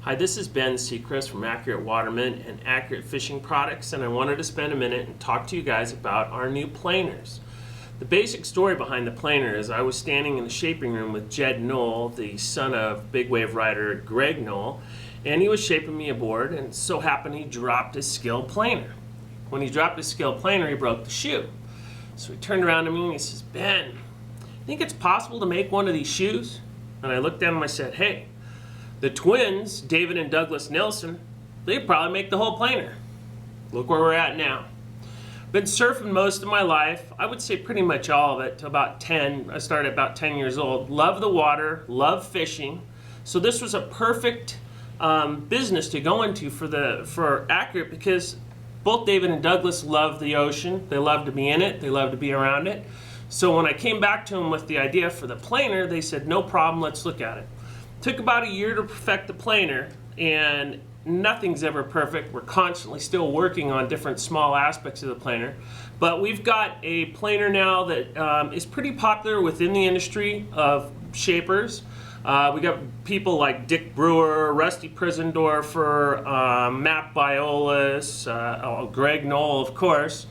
Hi, this is Ben Secrest from Accurate Waterman and Accurate Fishing Products, and I wanted to spend a minute and talk to you guys about our new planers. The basic story behind the planer is I was standing in the shaping room with Jed Knoll, the son of big wave rider Greg Knoll, and he was shaping me a board, and so happened he dropped his skill planer. When he dropped his skill planer, he broke the shoe. So he turned around to me and he says, "Ben, think it's possible to make one of these shoes?" And I looked at him and I said, "Hey, the twins, David and Douglas Nelson, they'd probably make the whole planer. Look where we're at now." Been surfing most of my life. I would say pretty much all of it to about 10. I started about 10 years old. Love the water, love fishing. So this was a perfect business to go into for Accurate, because both David and Douglas love the ocean. They love to be in it. They love to be around it. So when I came back to them with the idea for the planer, they said, "No problem, let's look at it." Took about a year to perfect the planer, and nothing's ever perfect. We're constantly still working on different small aspects of the planer. But we've got a planer now that is pretty popular within the industry of shapers. We got people like Dick Brewer, Rusty Prisendorfer, Matt Biolas, Greg Knoll, of course,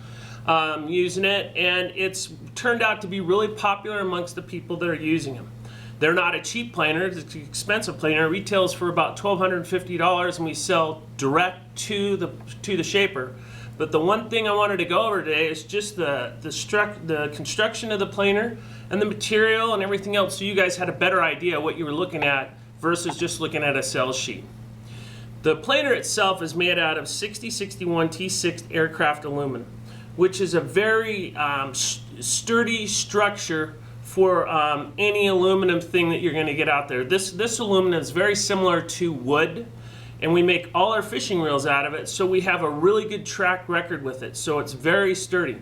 using it, and it's turned out to be really popular amongst the people that are using them. They're not a cheap planer, it's an expensive planer. It retails for about $1,250, and we sell direct to the shaper. But the one thing I wanted to go over today is just the construction of the planer and the material and everything else, so you guys had a better idea what you were looking at versus just looking at a sales sheet. The planer itself is made out of 6061 T6 aircraft aluminum, which is a very sturdy structure for any aluminum thing that you're going to get out there. This aluminum is very similar to wood, and we make all our fishing reels out of it, so we have a really good track record with it. So it's very sturdy.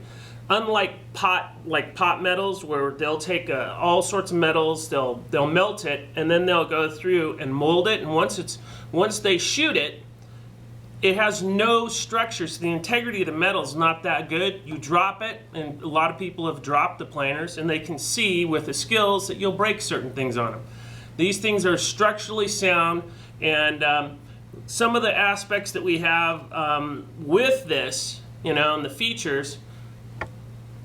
Unlike pot metals, where they'll take all sorts of metals, they'll melt it, and then they'll go through and mold it. And once they shoot it, it has no structure, so the integrity of the metal is not that good. You drop it, and a lot of people have dropped the planers, and they can see with the skills that you'll break certain things on them. These things are structurally sound, and some of the aspects that we have with this, and the features,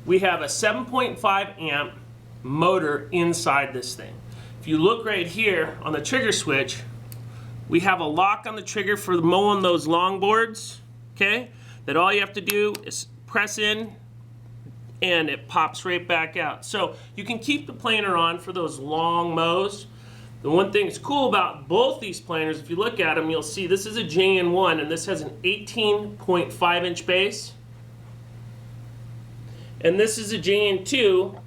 we have a 7.5 amp motor inside this thing. If you look right here on the trigger switch, we have a lock on the trigger for mowing those long boards, okay? That all you have to do is press in and it pops right back out. So you can keep the planer on for those long mows. The one thing that's cool about both these planers, if you look at them, you'll see this is a JN1 and this has an 18.5 inch base. And this is a JN2,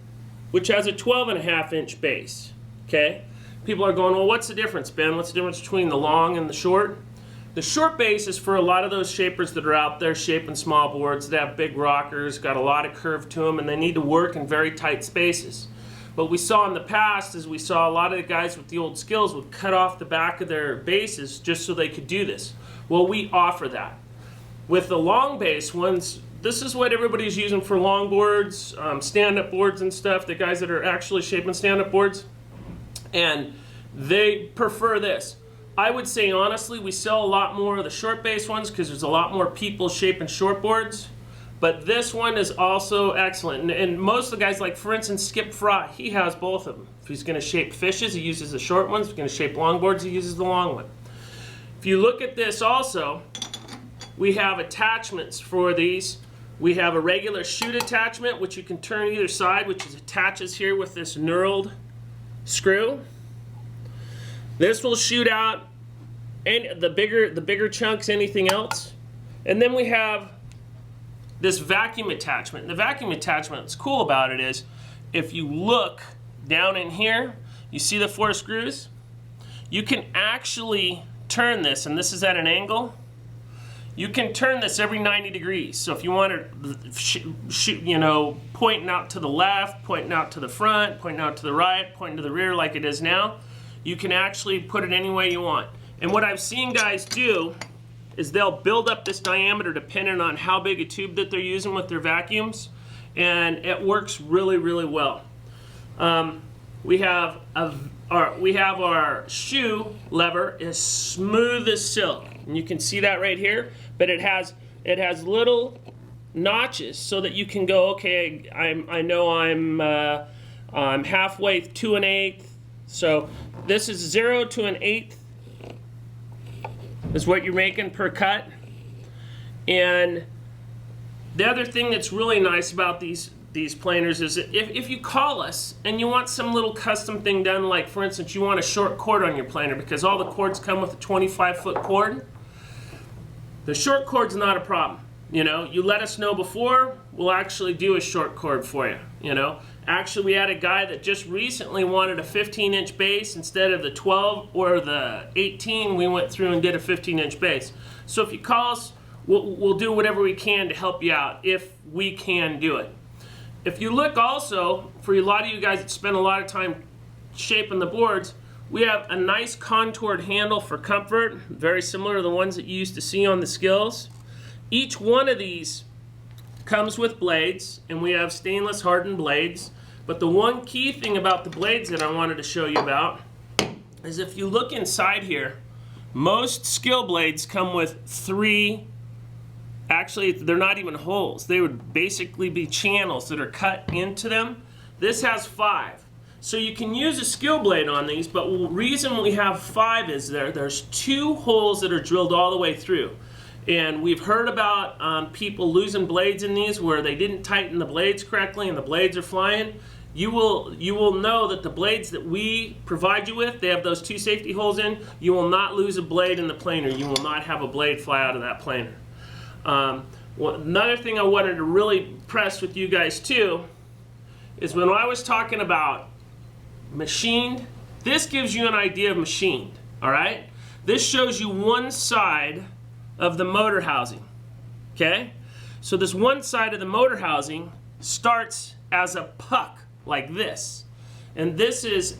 which has a 12.5 inch base, okay? People are going, "Well, what's the difference, Ben? What's the difference between the long and the short?" The short base is for a lot of those shapers that are out there shaping small boards that have big rockers, got a lot of curve to them, and they need to work in very tight spaces. What we saw in the past is we saw a lot of the guys with the old skills would cut off the back of their bases just so they could do this. Well, we offer that. With the long base ones, this is what everybody's using for long boards, stand-up boards and stuff, the guys that are actually shaping stand-up boards. And they prefer this. I would say honestly we sell a lot more of the short base ones because there's a lot more people shaping short boards, but this one is also excellent. And most of the guys, like for instance Skip Fry, he has both of them. If he's going to shape fishes, he uses the short ones. If he's going to shape long boards, he uses the long one. If you look at this also, we have attachments for these. We have a regular chute attachment which you can turn either side, which attaches here with this knurled screw. This will shoot out and the bigger chunks, anything else. And then we have this vacuum attachment. And the vacuum attachment, what's cool about it is if you look down in here, you see the 4 screws? You can actually turn this, and this is at an angle. You can turn this every 90 degrees. So if you want to shoot, pointing out to the left, pointing out to the front, pointing out to the right, pointing to the rear like it is now, you can actually put it any way you want. And what I've seen guys do is they'll build up this diameter depending on how big a tube that they're using with their vacuums, and it works really, really well. we have our shoe lever is smooth as silk, and you can see that right here. But it has little notches so that you can go, okay, I know I'm halfway to 1/8. So this is 0 to 1/8 is what you're making per cut. And the other thing that's really nice about these planers is that if you call us and you want some little custom thing done, like for instance you want a short cord on your planer because all the cords come with a 25-foot cord, the short cord's not a problem. You know, you let us know before, we'll actually do a short cord for you. You know, actually we had a guy that just recently wanted a 15-inch base instead of the 12 or the 18. We went through and did a 15-inch base. So if you call us, we'll do whatever we can to help you out if we can do it. If you look also, for a lot of you guys that spend a lot of time shaping the boards, we have a nice contoured handle for comfort, very similar to the ones that you used to see on the skills. Each one of these comes with blades, and we have stainless hardened blades. But the one key thing about the blades that I wanted to show you about is if you look inside here, most skill blades come with 3. Actually, they're not even holes. They would basically be channels that are cut into them. This has 5. So you can use a skill blade on these, but the reason we have 5 is there's 2 holes that are drilled all the way through. And we've heard about people losing blades in these where they didn't tighten the blades correctly and the blades are flying. You will know that the blades that we provide you with, they have those 2 safety holes in. You will not lose a blade in the planer. You will not have a blade fly out of that planer. Another thing I wanted to really press with you guys too is when I was talking about machined, this gives you an idea of machined, all right? This shows you one side of the motor housing, okay? So this one side of the motor housing starts as a puck like this. And this is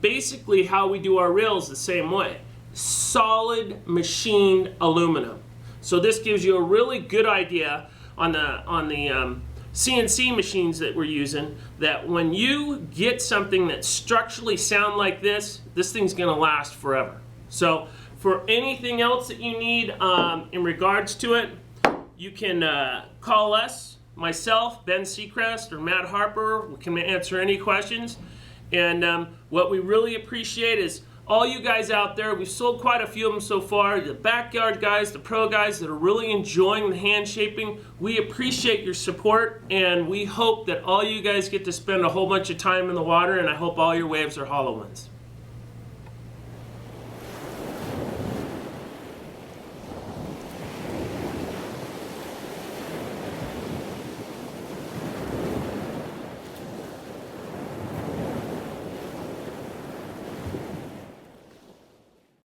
basically how we do our rails the same way. Solid machined aluminum. So this gives you a really good idea on the CNC machines that we're using, that when you get something that structurally sound like this thing's gonna last forever. So for anything else that you need in regards to it, you can call us, myself, Ben Secrest, or Matt Harper. We can answer any questions. And what we really appreciate is all you guys out there. We've sold quite a few of them so far. The backyard guys, the pro guys that are really enjoying the hand shaping. We appreciate your support, and we hope that all you guys get to spend a whole bunch of time in the water, and I hope all your waves are hollow ones.